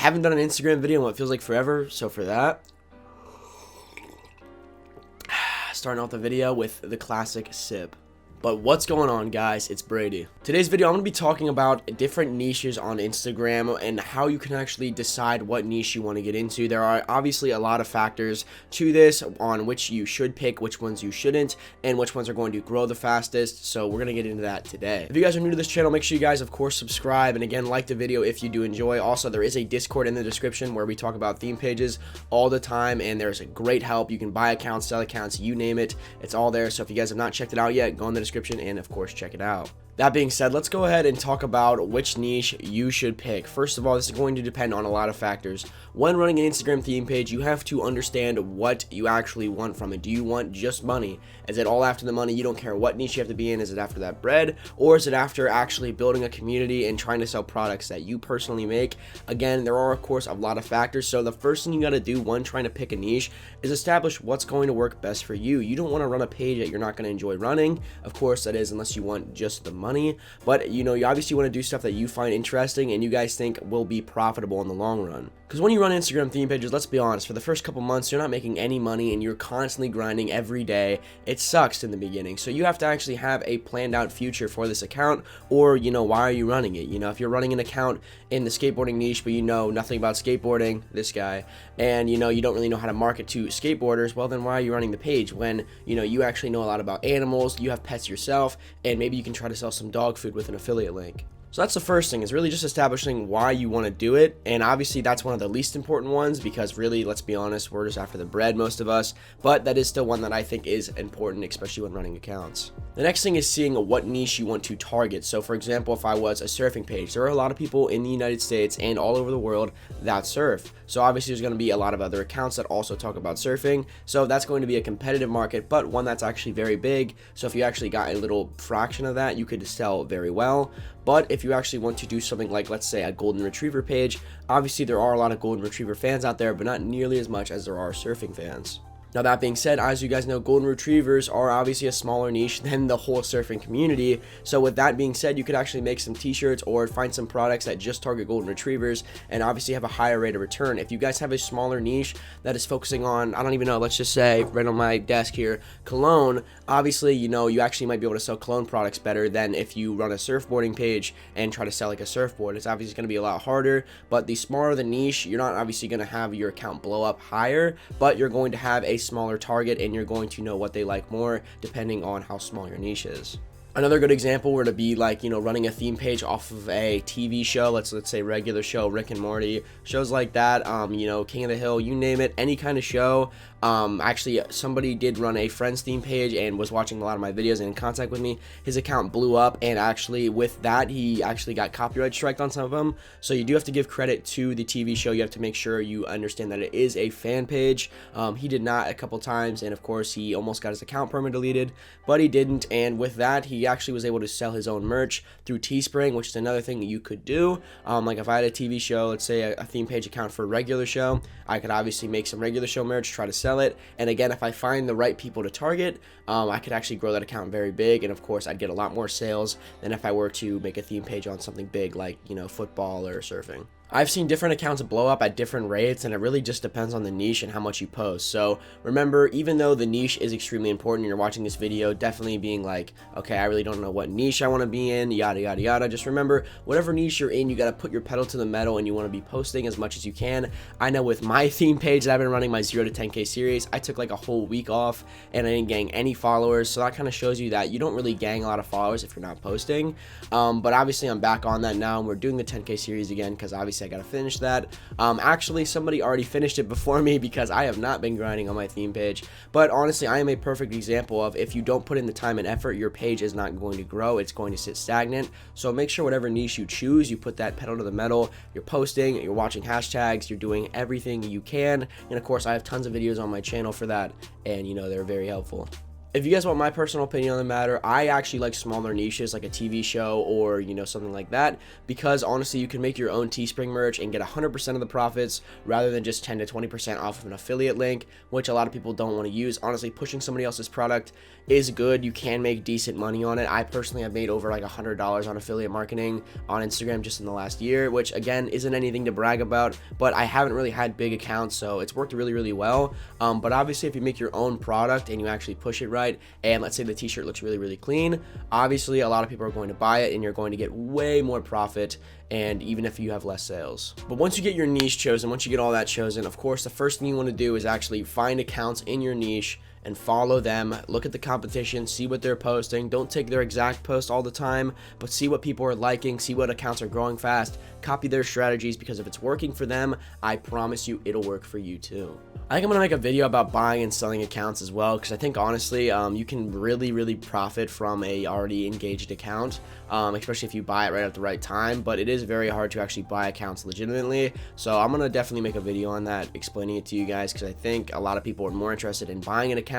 I haven't done an Instagram video in what feels like forever, so for that, starting off the video with the classic sip. But what's going on, guys? It's Brady. Today's video, I'm going to be talking about different niches on Instagram and how you can actually decide what niche you want to get into. There are obviously a lot of factors to this on which you should pick, which ones you shouldn't, and which ones are going to grow the fastest. So we're going to get into that today. If you guys are new to this channel, make sure you guys, of course, subscribe. And again, like the video if you do enjoy. Also, there is a Discord in the description where we talk about theme pages all the time, and there's a great help. You can buy accounts, sell accounts, you name it. It's all there. So if you guys have not checked it out yet, go in the description and of course check it out. That being said, let's go ahead and talk about which niche you should pick. First of all, this is going to depend on a lot of factors. When running an Instagram theme page, you have to understand what you actually want from it. Do you want just money? Is it all after the money? You don't care what niche you have to be in. Is it after that bread? Or is it after actually building a community and trying to sell products that you personally make? Again, there are, of course, a lot of factors. So the first thing you got to do when trying to pick a niche is establish what's going to work best for you. You don't want to run a page that you're not going to enjoy running. Of course, that is unless you want just the money. But you obviously want to do stuff that you find interesting and you guys think will be profitable in the long run. Because when you run Instagram theme pages, let's be honest, for the first couple months you're not making any money and you're constantly grinding every day. It sucks in the beginning, so you have to actually have a planned out future for this account, or why are you running it? If you're running an account in the skateboarding niche but you know nothing about skateboarding, this guy, and you don't really know how to market to skateboarders, well then why are you running the page when you actually know a lot about animals, you have pets yourself, and maybe you can try to sell some dog food with an affiliate link. So that's the first thing, is really just establishing why you want to do it. And obviously that's one of the least important ones because really, let's be honest, we're just after the bread, most of us, but that is still one that I think is important, especially when running accounts. The next thing is seeing what niche you want to target. So for example, if I was a surfing page, there are a lot of people in the United States and all over the world that surf. So obviously there's going to be a lot of other accounts that also talk about surfing. So that's going to be a competitive market, but one that's actually very big. So if you actually got a little fraction of that, you could sell very well. But if you actually want to do something like, let's say, a golden retriever page, obviously there are a lot of golden retriever fans out there, but not nearly as much as there are surfing fans. Now that being said, as you guys know, golden retrievers are obviously a smaller niche than the whole surfing community. So with that being said, you could actually make some t-shirts or find some products that just target golden retrievers and obviously have a higher rate of return. If you guys have a smaller niche that is focusing on, I don't even know, let's just say right on my desk here, cologne, obviously, you actually might be able to sell cologne products better than if you run a surfboarding page and try to sell like a surfboard. It's obviously going to be a lot harder, but the smaller the niche, you're not obviously going to have your account blow up higher, but you're going to have a smaller target and you're going to know what they like more depending on how small your niche is. Another good example were to be like, running a theme page off of a TV show, let's say regular show, Rick and Morty, shows like that, King of the Hill, you name it, any kind of show. Actually, somebody did run a Friends theme page and was watching a lot of my videos and in contact with me. His account blew up, and actually with that, he actually got copyright striked on some of them. So you do have to give credit to the TV show. You have to make sure you understand that it is a fan page. He did not a couple times, and of course, he almost got his account perma deleted, but he didn't. And with that, he actually was able to sell his own merch through Teespring, which is another thing that you could do. Like if I had a TV show, let's say a theme page account for a regular show, I could obviously make some regular show merch, try to sell it, and again, if I find the right people to target, I could actually grow that account very big, and of course I'd get a lot more sales than if I were to make a theme page on something big like football or surfing. I've seen different accounts blow up at different rates, and it really just depends on the niche and how much you post. So remember, even though the niche is extremely important and you're watching this video, definitely being like, okay, I really don't know what niche I want to be in, yada yada yada, just remember, whatever niche you're in, you got to put your pedal to the metal and you want to be posting as much as you can. I know with my theme page that I've been running, my 0 to 10K series, I took like a whole week off and I didn't gang any followers, so that kind of shows you that you don't really gang a lot of followers if you're not posting. But obviously I'm back on that now, and we're doing the 10K series again because obviously I gotta finish that. Actually, somebody already finished it before me because I have not been grinding on my theme page. But honestly, I am a perfect example of if you don't put in the time and effort, your page is not going to grow. It's going to sit stagnant. So make sure whatever niche you choose, you put that pedal to the metal. You're posting, you're watching hashtags, you're doing everything you can. And of course, I have tons of videos on my channel for that, and they're very helpful. If you guys want my personal opinion on the matter, I actually like smaller niches like a TV show or, you know, something like that, because honestly, you can make your own Teespring merch and get 100% of the profits rather than just 10 to 20% off of an affiliate link, which a lot of people don't want to use. Honestly, pushing somebody else's product is good. You can make decent money on it. I personally have made over like $100 on affiliate marketing on Instagram just in the last year, which again isn't anything to brag about, but I haven't really had big accounts, so it's worked really, really well. But obviously, if you make your own product and you actually push it right, and let's say the t-shirt looks really, really clean, obviously a lot of people are going to buy it and you're going to get way more profit, and even if you have less sales. But once you get your niche chosen, once you get all that chosen, of course the first thing you want to do is actually find accounts in your niche and follow them. Look at the competition, see what they're posting. Don't take their exact post all the time, but see what people are liking, see what accounts are growing fast, copy their strategies, because if it's working for them, I promise you it'll work for you too. I think I'm gonna make a video about buying and selling accounts as well, because I think honestly you can really profit from a already engaged account, especially if you buy it right at the right time. But it is very hard to actually buy accounts legitimately, so I'm gonna definitely make a video on that, explaining it to you guys, because I think a lot of people are more interested in buying an account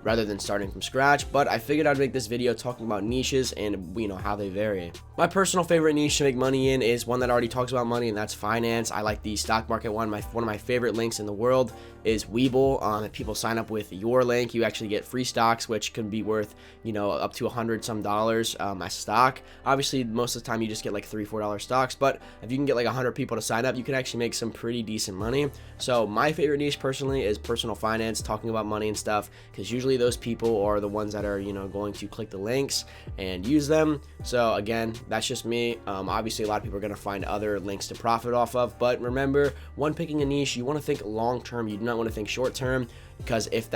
rather than starting from scratch. But I figured I'd make this video talking about niches and, you know, how they vary. My personal favorite niche to make money in is one that already talks about money, and that's finance. I like the stock market one. One of my favorite links in the world is Webull. If people sign up with your link, you actually get free stocks, which can be worth, you know, up to $100 some a stock. Obviously, most of the time you just get like $3-4 stocks, but if you can get like 100 people to sign up, you can actually make some pretty decent money. So my favorite niche personally is personal finance, talking about money and stuff, because usually those people are the ones that are, you know, going to click the links and use them. So again, that's just me. Obviously a lot of people are going to find other links to profit off of, but remember, when picking a niche, you want to think long term. You do not want to think short term, because if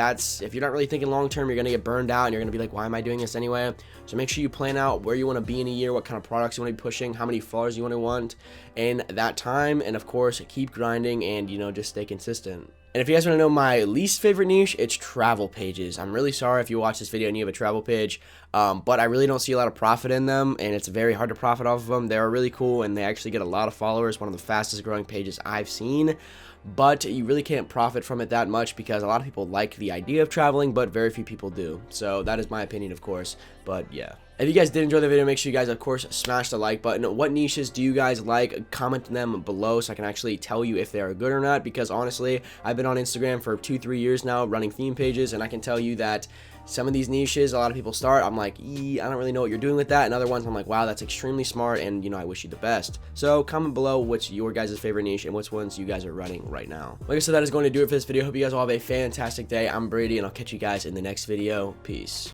you're not really thinking long term, you're going to get burned out and you're going to be like, why am I doing this anyway? So make sure you plan out where you want to be in a year, what kind of products you want to be pushing, how many followers you want in that time, and of course keep grinding and, you know, just stay consistent. And if you guys want to know my least favorite niche, it's travel pages. I'm really sorry if you watch this video and you have a travel page, but I really don't see a lot of profit in them, and it's very hard to profit off of them. They're really cool, and they actually get a lot of followers, one of the fastest growing pages I've seen, but you really can't profit from it that much because a lot of people like the idea of traveling, but very few people do. So that is my opinion, of course, but yeah. If you guys did enjoy the video, make sure you guys, of course, smash the like button. What niches do you guys like? Comment them below so I can actually tell you if they are good or not, because honestly, I've been on Instagram for 2-3 years now running theme pages, and I can tell you that some of these niches a lot of people start, I'm like, I don't really know what you're doing with that, and other ones I'm like, wow, that's extremely smart, and, you know, I wish you the best. So comment below what's your guys' favorite niche and which ones you guys are running right now. Like I said, that is going to do it for this video. Hope you guys all have a fantastic day. I'm Brady, and I'll catch you guys in the next video. Peace.